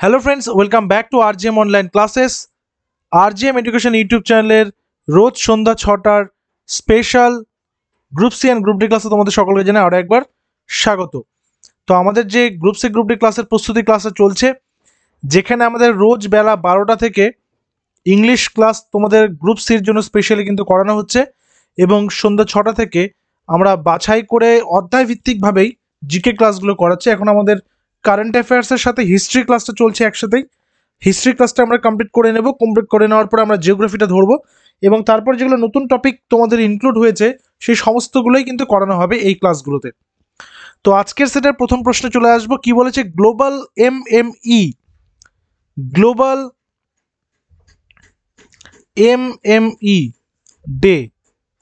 Hello friends, welcome back to RGM online classes. RGM education YouTube চ্যানেলের রোজ সন্ধ্যা 6টার special group C and group D ক্লাসে তোমাদের সকলকে জানাই আরও একবার স্বাগত। তো আমাদের যে গ্রুপ সি গ্রুপ ডি ক্লাসের প্রস্তুতি ক্লাসে চলছে, যেখানে আমাদের রোজ বেলা 12টা থেকে ইংলিশ ক্লাস তোমাদের গ্রুপ সির জন্য স্পেশালি কিন্তু করানো হচ্ছে, এবং সন্ধ্যা 6টা থেকে আমরা বাছাই করে অধ্যায় ভিত্তিকভাবেই জিকে ক্লাসগুলো করাচ্ছি। এখন আমাদের কারেন্ট অ্যাফেয়ার্সের সাথে হিস্ট্রি ক্লাসটা চলছে একসাথেই। হিস্ট্রি ক্লাসটা আমরা কমপ্লিট করে নেব। কমপ্লিট করে নেওয়ার পরে আমরা জিওগ্রাফিটা ধরবো, এবং তারপর যেগুলো নতুন টপিক তোমাদের ইনক্লুড হয়েছে সেই সমস্তগুলোই কিন্তু করানো হবে এই ক্লাসগুলোতে। তো আজকের সেটার প্রথম প্রশ্নে চলে আসবো। কি বলেছে? Global MME global MME day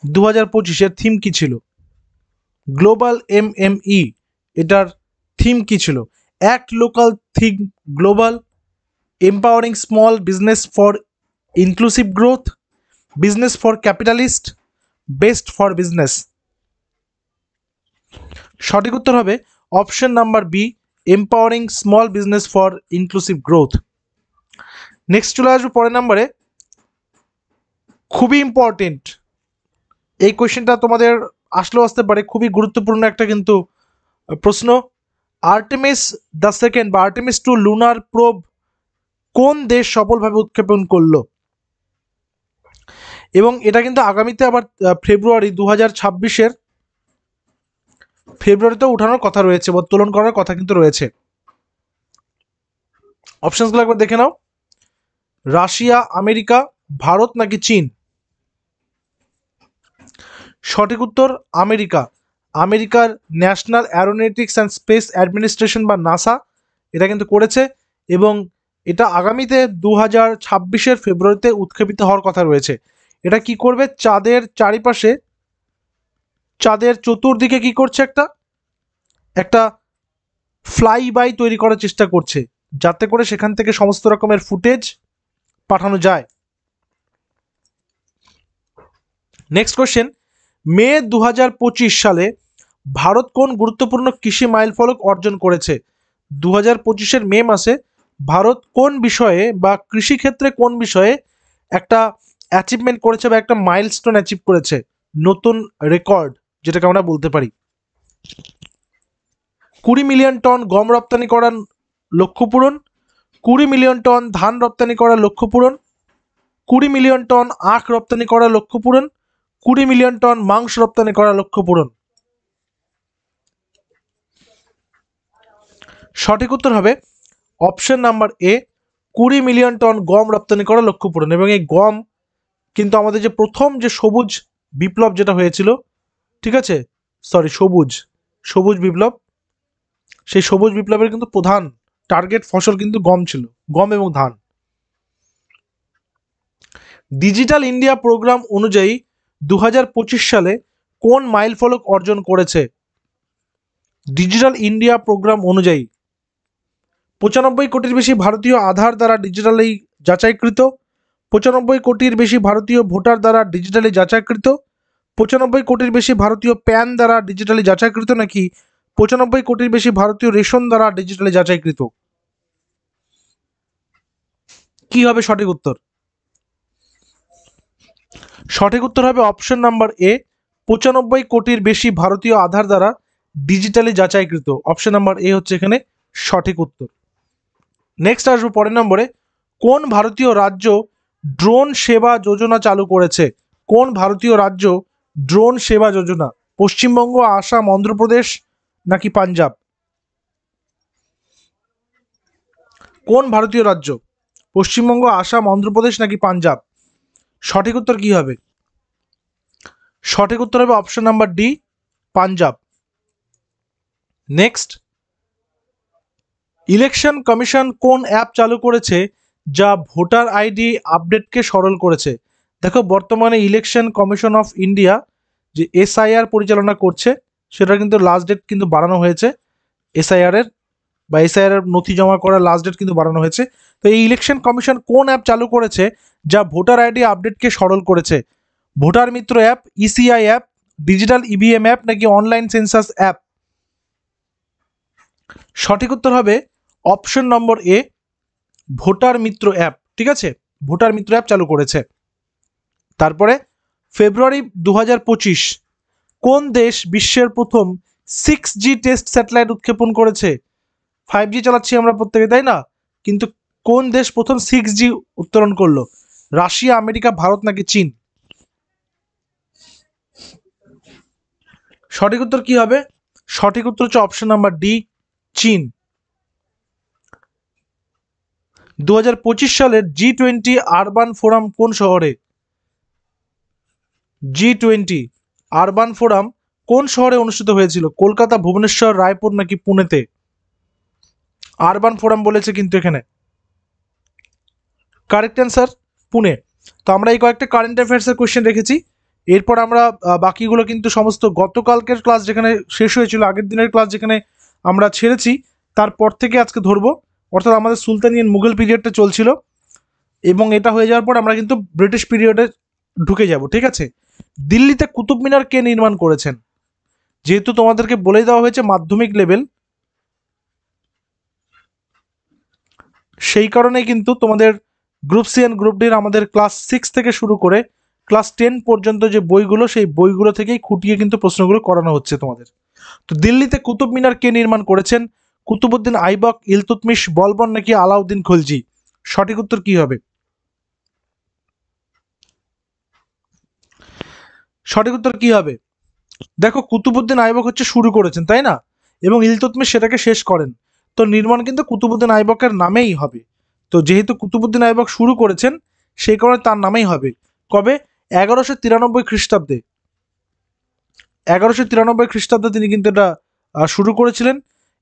2025-এর থিম কি ছিল? গ্লোবাল এমএমই এটার থিম কি ছিল? Act local, think global, empowering small business for inclusive growth, business for capitalist, best for business. সঠিক উত্তর হবে option number B, empowering small business for inclusive growth. Next চলে আসবো পরের নাম্বারে। খুবই ইম্পর্টেন্ট এই কোয়েশ্চেনটা, তোমাদের আসলেও আসতে পারে, খুবই গুরুত্বপূর্ণ একটা কিন্তু প্রশ্ন। আর্টেমিস দ্য সেকেন্ড বা আর্টেমিস 2 লুনার প্রোব কোন দেশ সফলভাবে উৎক্ষেপণ করলো? এবং এটা কিন্তু আগামীতে আবার ফেব্রুয়ারি 2026-এর ফেব্রুয়ারিতে উঠানোর কথা রয়েছে বা উত্তোলন করার কথা কিন্তু রয়েছে। অপশনসগুলো একবার দেখে নাও। রাশিয়া, আমেরিকা, ভারত নাকি চীন? সঠিক উত্তর আমেরিকা। আমেরিকার national Aeronautics and space administration বা নাসা এটা কিন্তু করেছে, এবং এটা আগামীতে 2026-এর ফেব্রুয়ারিতে উৎক্ষেপিত হওয়ার কথা রয়েছে। এটা কি করবে? চাঁদের চারিপাশে, চাঁদের চতুর্দিকে কি করছে? একটা ফ্লাই বাই তৈরি করার চেষ্টা করছে, যাতে করে সেখান থেকে সমস্ত রকমের ফুটেজ পাঠানো যায়। Next question. মে 2025 সালে ভারত কোন গুরুত্বপূর্ণ কৃষি মাইলফলক অর্জন করেছে? 2025-এর মে মাসে ভারত কোন বিষয়ে বা কৃষিক্ষেত্রে কোন বিষয়ে একটা অ্যাচিভমেন্ট করেছে বা একটা মাইলস্টোন অ্যাচিভ করেছে, নতুন রেকর্ড যেটাকে আমরা বলতে পারি? 20 মিলিয়ন টন গম রপ্তানি করার লক্ষ্য পূরণ, 20 মিলিয়ন টন ধান রপ্তানি করার লক্ষ্য পূরণ, 20 মিলিয়ন টন আখ রপ্তানি করার লক্ষ্য পূরণ, 20 মিলিয়ন টন মাংস রপ্তানি করার লক্ষ্য পূরণ। সঠিক উত্তর হবে option number A, 20 million ton গম রপ্তানি করার লক্ষ্য পূরণ। এবং এই গম কিন্তু আমাদের যে প্রথম যে সবুজ বিপ্লব যেটা হয়েছিল, ঠিক আছে, সবুজ বিপ্লব, সেই সবুজ বিপ্লবের কিন্তু প্রধান টার্গেট ফসল কিন্তু গম ছিল, গম এবং ধান। ডিজিটাল ইন্ডিয়া প্রোগ্রাম অনুযায়ী 2025 সালে কোন মাইলফলক অর্জন করেছে? ডিজিটাল ইন্ডিয়া প্রোগ্রাম অনুযায়ী 95 কোটির বেশি ভারতীয় আধার দ্বারা ডিজিটালি যাচাইকৃত, 95 কোটির বেশি ভারতীয় ভোটার দ্বারা ডিজিটালি যাচাইকৃত, 95 কোটির বেশি ভারতীয় প্যান দ্বারা ডিজিটালি যাচাইকৃত, নাকি 95 কোটির বেশি ভারতীয় রেশন দ্বারা ডিজিটালি যাচাইকৃত? কি হবে সঠিক উত্তর? সঠিক উত্তর হবে অপশন নাম্বার এ, 95 কোটির বেশি ভারতীয় আধার দ্বারা ডিজিটালি যাচাইকৃত। অপশন নাম্বার এ হচ্ছে এখানে সঠিক উত্তর। নেক্সট আসবো পরের নম্বরে। কোন ভারতীয় রাজ্য ড্রোন সেবা যোজনা চালু করেছে? কোন ভারতীয় রাজ্য ড্রোন সেবা যোজনা? পশ্চিমবঙ্গ, আসাম, অন্ধ্রপ্রদেশ নাকি পাঞ্জাব? কোন ভারতীয় রাজ্য? পশ্চিমবঙ্গ, আসাম, অন্ধ্রপ্রদেশ নাকি পাঞ্জাব? সঠিক উত্তর কি হবে? সঠিক উত্তর হবে option number D, Punjab. Next, election commission কোন অ্যাপ চালু করেছে যা ভোটার আইডি আপডেটকে সরল করেছে? দেখো, বর্তমানে ইলেকশন কমিশন অফ ইন্ডিয়া যে এসআইআর পরিচালনা করছে, সেটা কিন্তু লাস্ট ডেট কিন্তু বাড়ানো হয়েছে। এসআইআর এর বা এসআইআর এর নথি জমা করার লাস্ট ডেট কিন্তু বাড়ানো হয়েছে। তো এই ইলেকশন কমিশন কোন অ্যাপ চালু করেছে যা ভোটার আইডি আপডেটকে সরল করেছে? Voter Mitra app, ECI app, digital EVM app নাকি অনলাইন সেন্সাস অ্যাপ? সঠিক উত্তর হবে option number A, voter Mitra app, ঠিক আছে, ভোটার মিত্র অ্যাপ চালু করেছে। তারপরে ফেব্রুয়ারি 2025 কোন দেশ বিশ্বের প্রথম 6G টেস্ট স্যাটেলাইট উৎক্ষেপণ করেছে? 5G চালাচ্ছি আমরা প্রত্যেকে, তাই না? কিন্তু কোন দেশ প্রথম 6G উত্তোলন করলো? রাশিয়া, আমেরিকা, ভারত নাকি চীন? সঠিক উত্তর কি হবে? সঠিক উত্তর হচ্ছে অপশন নাম্বার ডি, চীন। 2025 সালের G20 আরবান ফোরাম কোন শহরে? G20 আরবান ফোরাম কোন শহরে অনুষ্ঠিত হয়েছিল? কলকাতা, ভুবনেশ্বর, রায়পুর নাকি পুনেতে? আরবান ফোরাম বলেছে কিন্তু এখানে। Correct answer Pune. তো আমরা এই কয়েকটা কারেন্ট অ্যাফেয়ার্সের কোয়েশ্চেন রেখেছি। এরপর আমরা বাকিগুলো কিন্তু সমস্ত গতকালকের ক্লাস যেখানে শেষ হয়েছিল, আগের দিনের ক্লাস যেখানে আমরা ছেড়েছি, তারপর থেকে আজকে ধরবো। অর্থাৎ আমাদের সুলতানিয়ান মুঘল পিরিয়ডটা চলছিল এবং এটা হয়ে যাওয়ার পর আমরা কিন্তু ব্রিটিশ পিরিয়ডে ঢুকে যাব, ঠিক আছে? দিল্লিতে কুতুব মিনার কে নির্মাণ করেছেন? যেহেতু তোমাদেরকে বলে দেওয়া হয়েছে মাধ্যমিক লেভেল, সেই কারণেই কিন্তু তোমাদের গ্রুপ সি অ্যান্ড গ্রুপ ডির আমাদের ক্লাস 6 থেকে শুরু করে ক্লাস 10 পর্যন্ত যে বইগুলো, সেই বইগুলো থেকেই খুঁটিয়ে কিন্তু প্রশ্নগুলো করানো হচ্ছে তোমাদের। তো দিল্লিতে কুতুব মিনার কে নির্মাণ করেছেন? কুতুবউদ্দিন আইবক, ইলতুৎমিশ, বলবন নাকি আলাউদ্দিন খলজি? সঠিক উত্তর কি হবে? সঠিক উত্তর কি হবে? দেখো, কুতুবউদ্দিন আইবক হচ্ছে শুরু করেছেন, তাই না? এবং ইলতুৎমিশ সেটাকে শেষ করেন। তো নির্মাণ কিন্তু কুতুবউদ্দিন আইবকের নামেই হবে। তো যেহেতু কুতুবউদ্দিন আইবক শুরু করেছেন, সেই কারণে তার নামেই হবে। কবে? 1193 খ্রিস্টাব্দে। 1193 খ্রিস্টাব্দে তিনি কিন্তু এটা শুরু করেছিলেন।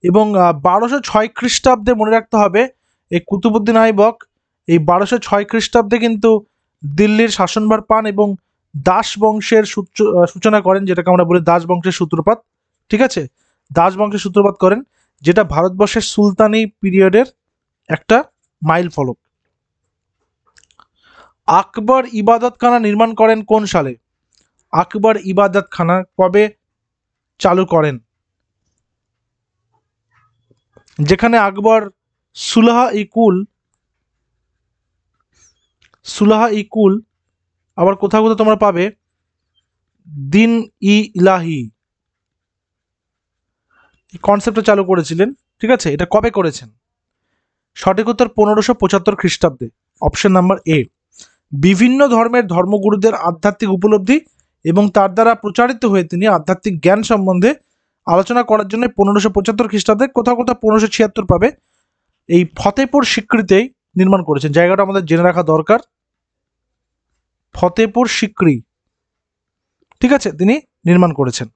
এবং 1206 খ্রিস্টাব্দে, মনে রাখতে হবে, এই কুতুবউদ্দিন আইবক এই 1206 খ্রিস্টাব্দে কিন্তু দিল্লির শাসনভার পান এবং দাস বংশের সূচনা করেন, যেটাকে আমরা বলি দাস বংশের সূত্রপাত, ঠিক আছে? দাস বংশের সূত্রপাত করেন, যেটা ভারতবর্ষের সুলতানি পিরিয়ডের একটা মাইল ফলক। আকবর ইবাদতখানা নির্মাণ করেন কোন সালে? আকবর ইবাদতখানা কবে চালু করেন? যেখানে আকবর সুলাহা ইকুল, আবার কোথাও কোথাও তোমরা পাবে দিন ইলাহি, কনসেপ্টটা চালু করেছিলেন, ঠিক আছে? এটা কবে করেছেন? সঠিক উত্তর 1575 খ্রিস্টাব্দে, অপশন নাম্বার এ। বিভিন্ন ধর্মের ধর্মগুরুদের আধ্যাত্মিক উপলব্ধি এবং তার দ্বারা প্রচারিত হয়ে তিনি আধ্যাত্মিক জ্ঞান সম্বন্ধে আলোচনা করার জন্য 1575 খ্রিস্টাব্দে, কোথাও কোথাও 1576 পাবে, এই ফতেপুর সিক্রিতেই নির্মাণ করেছেন। জায়গাটা আমাদের জেনে রাখা দরকার, ফতেপুর সিক্রি, ঠিক আছে, তিনি নির্মাণ করেছেন।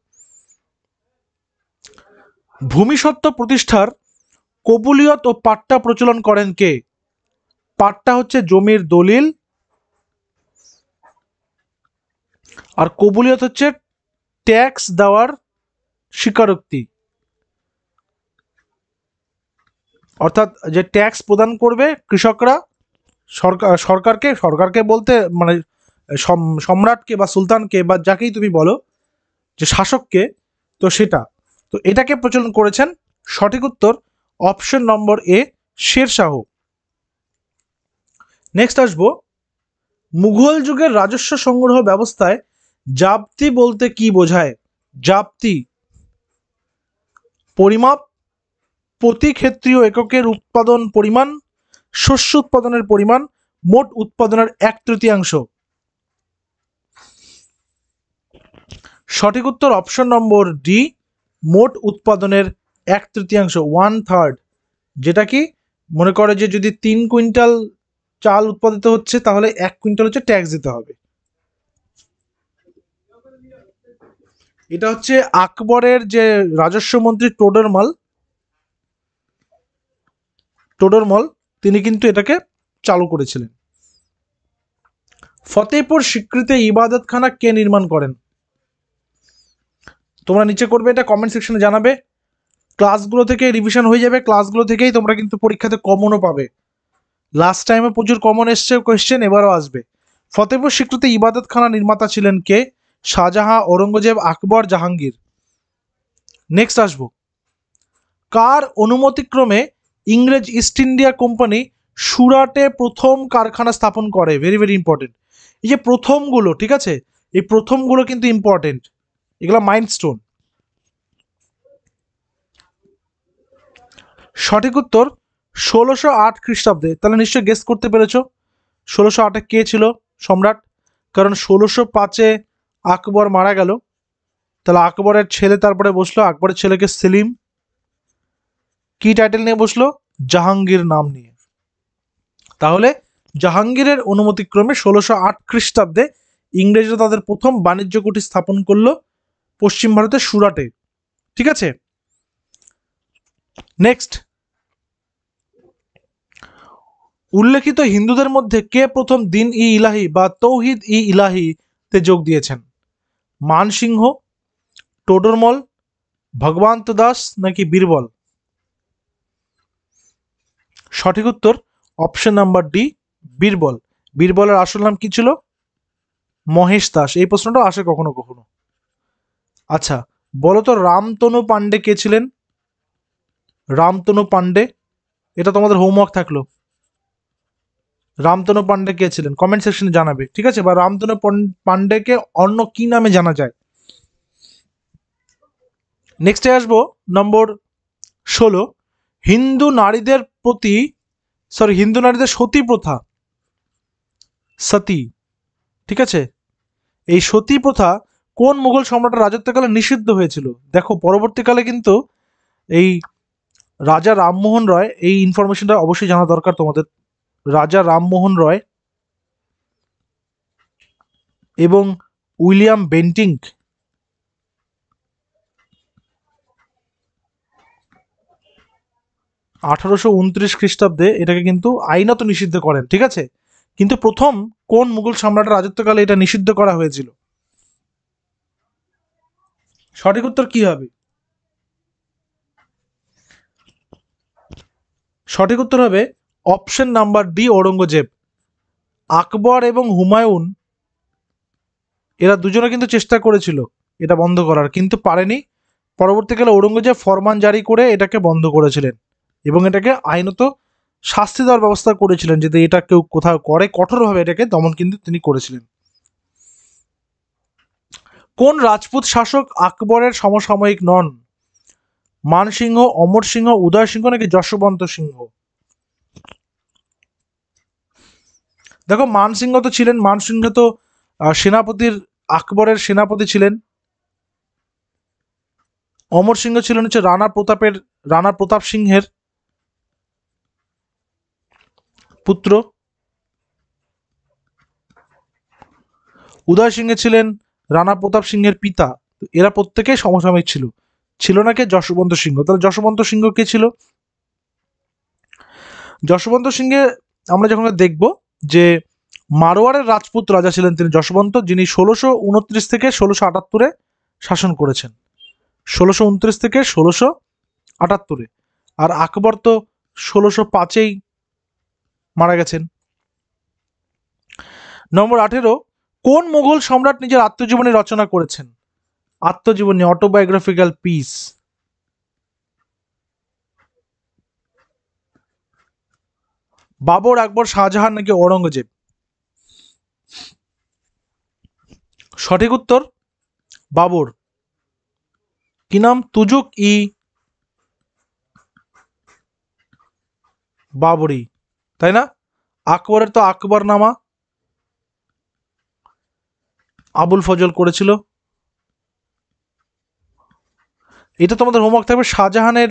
ভূমিসত্ত্ব প্রতিষ্ঠার কবুলিয়ত ও পাট্টা প্রচলন করেন কে? পাট্টা হচ্ছে জমির দলিল, আর কবুলিয়ত হচ্ছে ট্যাক্স দেওয়ার স্বীকারোক্তি, অর্থাৎ যে ট্যাক্স প্রদান করবে কৃষকরা সরকারকে বলতে মানে সম্রাটকে বা সুলতানকে বা যাকেই তুমি বলো, যে শাসককে, তো সেটা, তো এটাকে প্রচলন করেছেন। সঠিক উত্তর অপশন নম্বর এ, শেরশাহ। নেক্সট আসবো, মুঘল যুগের রাজস্ব সংগ্রহ ব্যবস্থায় জাপ্তি বলতে কি বোঝায়? জাপ্তি পরিমাপ, প্রতি ক্ষেত্রীয় এককের উৎপাদন পরিমাণ, শস্য উৎপাদনের পরিমাণ, মোট উৎপাদনের 1/3। সঠিক উত্তর অপশন নম্বর ডি, মোট উৎপাদনের 1/3, 1/3। যেটা কি মনে করে যে যদি 3 কুইন্টাল চাল উৎপাদিত হচ্ছে, তাহলে 1 কুইন্টাল হচ্ছে ট্যাক্স দিতে হবে। এটা হচ্ছে আকবরের যে রাজস্ব মন্ত্রী টোডরমল, তিনি কিন্তু এটাকে চালু করেছিলেন। ফতেপুর সিক্রিতে ইবাদতখানা কে নির্মাণ করেন? তোমরা নিচে করবে, এটা কমেন্ট সেকশনে জানাবে। ক্লাসগুলো থেকে রিভিশন হয়ে যাবে, ক্লাসগুলো থেকেই তোমরা কিন্তু পরীক্ষাতে কমনও পাবে। লাস্ট টাইমে প্রচুর কমন এসছে কোয়েশ্চেন, এবারও আসবে। ফতেপুর সিক্রিতে ইবাদতখানা নির্মাতা ছিলেন কে? শাহজাহাঁ, ঔরঙ্গজেব, আকবর, জাহাঙ্গীর? নেক্সট আসবো, কার অনুমতিক্রমে ইংরেজ ইস্ট ইন্ডিয়া কোম্পানি সুরাটে প্রথম কারখানা স্থাপন করে? Very very important. এই যে প্রথমগুলো, ঠিক আছে, এই প্রথমগুলো কিন্তু ইম্পর্টেন্ট, এগুলো মাইলস্টোন। সঠিক উত্তর 1608 খ্রিস্টাব্দে। তাহলে নিশ্চয়ই গেস করতে পেরেছ 1608 কে ছিল সম্রাট, কারণ 1605 আকবর মারা গেল, তাহলে আকবরের ছেলে তারপরে বসলো, আকবরের ছেলেকে সেলিম, কি টাইটেল নিয়ে বসলো? জাহাঙ্গীর নাম নিয়ে। তাহলে জাহাঙ্গীরের অনুমতিক্রমে 1608 খ্রিস্টাব্দে ইংরেজরা তাদের প্রথম বাণিজ্য কুঠি স্থাপন করলো পশ্চিম ভারতের সুরাটে। ঠিক আছে, নেক্সট, উল্লেখিত হিন্দুদের মধ্যে কে প্রথম দিন ই ইলাহি বা তৌহিদ ই ইলাহি তে যোগ দিয়েছেন? মানসিংহ, টোডরমল, ভগবন্ত দাস নাকি বীরবল? সঠিক উত্তর অপশন নাম্বার ডি, বীরবল। বীরবলের আসল নাম কি ছিল? মহেশ দাস। এই প্রশ্নটা আসে কখনো কখনো। আচ্ছা, বলো তো রামতনু পান্ডে কে ছিলেন? রামতনু পান্ডে, এটা তোমাদের হোমওয়ার্ক থাকলো। রামতনু পান্ডে কে ছিলেন কমেন্ট সেকশনে জানাবে, ঠিক আছে, বা রামতনু পান্ডেকে অন্য কি নামে জানা যায়। নেক্সটে আসবো নম্বর 16, হিন্দু নারীদের সতী প্রথা, সতী, ঠিক আছে, এই সতী প্রথা কোন মুঘল সম্রাটের রাজত্বকালে নিষিদ্ধ হয়েছিল? দেখো পরবর্তীকালে কিন্তু এই রাজা রামমোহন রয়, এই ইনফরমেশনটা অবশ্যই জানা দরকার তোমাদের। রাজা রামমোহন রয় এবং উইলিয়াম বেন্টিঙ্ক 1829 খ্রিস্টাব্দে এটাকে কিন্তু আইনত নিষিদ্ধ করেন, ঠিক আছে, কিন্তু প্রথম কোন মুঘল সম্রাটের রাজত্বকালে এটা নিষিদ্ধ করা হয়েছিল? সঠিক উত্তর কি হবে? সঠিক উত্তর হবে অপশন নাম্বার ডি, ঔরঙ্গজেব। আকবর এবং হুমায়ুন এরা দুজনে কিন্তু চেষ্টা করেছিল এটা বন্ধ করার, কিন্তু পারেনি। পরবর্তীকালে ঔরঙ্গজেব ফরমান জারি করে এটাকে বন্ধ করেছিলেন এবং এটাকে আইনত শাস্তি দেওয়ার ব্যবস্থা করেছিলেন, যদি এটা কেউ কোথাও করে কঠোরভাবে এটাকে দমন কিন্তু তিনি করেছিলেন। কোন রাজপুত শাসক আকবরের সমসাময়িক নন? মানসিংহ, অমর সিংহ, উদয় সিংহ নাকি যশবন্ত সিংহ? দেখো মানসিংহ তো ছিলেন, মানসিংহ তো সেনাপতির, আকবরের সেনাপতি ছিলেন। অমর সিংহ ছিলেন হচ্ছে রানা প্রতাপ সিংহের পুত্র। উদয় সিংহ ছিলেন রানা প্রতাপ সিংহের পিতা। এরা প্রত্যেকেই সমসাময়িক ছিল। ছিল না কে? যশবন্ত সিংহ। তাহলে যশবন্ত সিংহ কে ছিল? যশবন্ত সিংহে আমরা যখন দেখব যে মারোয়ারের রাজপুত রাজা ছিলেন তিনি যশবন্ত, যিনি 1629 থেকে 1678 শাসন করেছেন। 1629 থেকে 1678। আর আকবর তো 1605 মারা গেছেন। নম্বর 18, কোন মুঘল সম্রাট নিজের আত্মজীবনী রচনা করেছেন? আত্মজীবনী, অটোবায়োগ্রাফিক্যাল পিস। বাবর, আকবর, শাহজাহান নাকি ঔরঙ্গজেব? সঠিক উত্তর বাবর। কি নাম? তুজুক ই বাবরি, তাই না? আকবরের তো আকবরনামা আবুল ফজল করেছিল। এটা তোমাদের হোমওয়ার্ক থাকবে, শাহজাহানের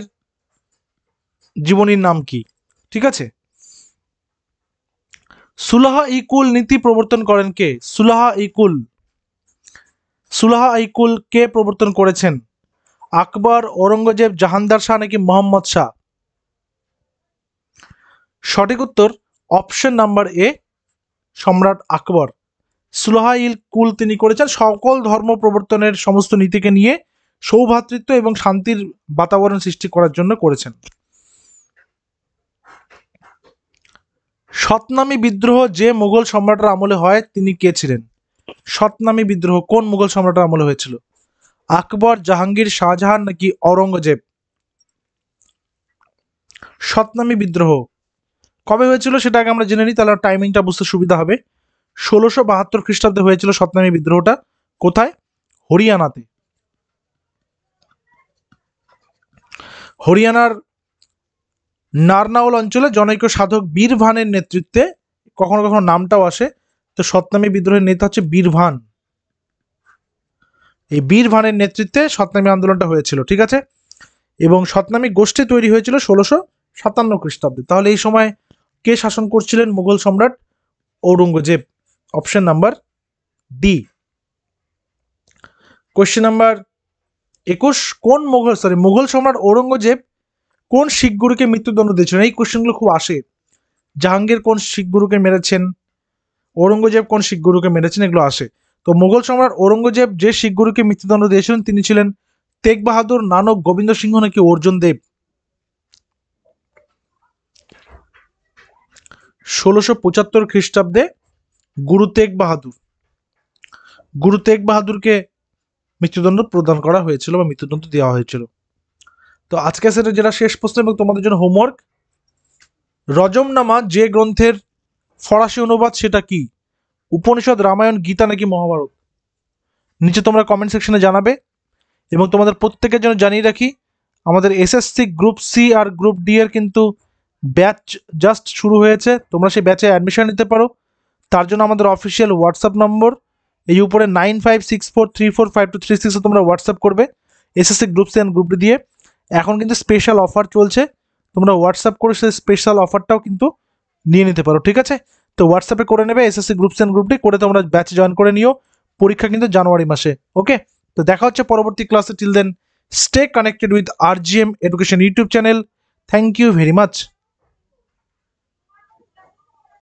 জীবনীর নাম কি? ঠিক আছে। সুলাহা ই কুল নীতি প্রবর্তন করেন কে? সুলাহা ই কুল কে প্রবর্তন করেছেন? আকবর, ঔরঙ্গজেব, জাহানদার শাহ নাকি মোহাম্মদ শাহ? সঠিক উত্তর অপশন নাম্বার এ, সম্রাট আকবর। সুলাহা ইল কুল তিনি করেছেন সকল ধর্ম প্রবর্তনের সমস্ত নীতিকে নিয়ে সৌভ্রাতৃত্ব এবং শান্তির বাতাবরণ সৃষ্টি করার জন্য করেছেন। সতনামী বিদ্রোহ যে মুঘল সম্রাটের আমলে হয় তিনি কে ছিলেন? সতনামী বিদ্রোহ কোন মুঘল সম্রাটের আমলে হয়েছিল? আকবর, জাহাঙ্গীর, শাহজাহান নাকি ঔরঙ্গজেব? সতনামী বিদ্রোহ কবে হয়েছিল সেটা আগে আমরা জেনে নিই, তাহলে টাইমিংটা বুঝতে সুবিধা হবে। 1672 খ্রিস্টাব্দে হয়েছিল সতনামী বিদ্রোহটা। কোথায়? হরিয়ানাতে। হরিয়ানার নারনাউল অঞ্চলে জনৈক সাধক বীরভানের নেতৃত্বে, কখনো কখনো নামটাও আসে, তো সতনামী বিদ্রোহের নেতা হচ্ছে বীরভান। এই বীরভানের নেতৃত্বে সতনামী আন্দোলনটা হয়েছিল, ঠিক আছে। এবং সতনামী গোষ্ঠী তৈরি হয়েছিল 1657 খ্রিস্টাব্দে। তাহলে এই সময় কে শাসন করছিলেন? মুঘল সম্রাট Aurangzeb. Option number D. Question number 21, কোন মুঘল সম্রাট ঔরঙ্গজেব কোন শিখ গুরুকে মৃত্যুদণ্ড দিয়েছিলেন? এই কোশ্চেনগুলো খুব আসে। জাহাঙ্গীর কোন শিখ গুরুকে মেরেছেন, ঔরঙ্গজেব কোন শিখ গুরুকে মেরেছেন, এগুলো আসে। তো মুঘল সম্রাট ঔরঙ্গজেব যে শিখ গুরুকে মৃত্যুদণ্ড দিয়েছিলেন তিনি ছিলেন তেগ বাহাদুর, নানক, গোবিন্দ সিংহ নাকি অর্জুন দেব। 1675 খ্রিস্টাব্দে গুরু তেগ বাহাদুরকে মৃত্যুদণ্ড প্রদান করা হয়েছিল বা মৃত্যুদণ্ড দেওয়া হয়েছিল। তো আজকে সেটা যেটা শেষ প্রশ্ন এবং তোমাদের জন্য হোমওয়ার্ক, রজমনামা যে গ্রন্থের ফরাসি অনুবাদ সেটা কি? উপনিষদ, রামায়ণ, গীতা নাকি মহাভারত? নিচে তোমরা কমেন্ট সেকশনে জানাবে। এবং তোমাদের প্রত্যেকের জন্য জানিয়ে রাখি, আমাদের এসএসসি গ্রুপ সি আর গ্রুপ ডি এর কিন্তু ব্যাচ জাস্ট শুরু হয়েছে। তোমরা সেই ব্যাচে অ্যাডমিশন নিতে পারো। তার জন্য আমাদের অফিসিয়াল হোয়াটসঅ্যাপ নম্বর এই উপরে 9564345236 তোমরা হোয়াটসঅ্যাপ করবে SSC group C and group D দিয়ে। এখন কিন্তু স্পেশাল অফার চলছে, তোমরা হোয়াটসঅ্যাপ করে সেই স্পেশাল অফারটাও কিন্তু নিয়ে নিতে পারো, ঠিক আছে। তো হোয়াটসঅ্যাপে করে নেবে SSC group C and group D করে তোমরা ব্যাচে জয়েন করে নিও। পরীক্ষা কিন্তু জানুয়ারি মাসে। ওকে, তো দেখা হচ্ছে পরবর্তী ক্লাসে। Till then stay connected with RGM education YouTube channel. Thank you very much.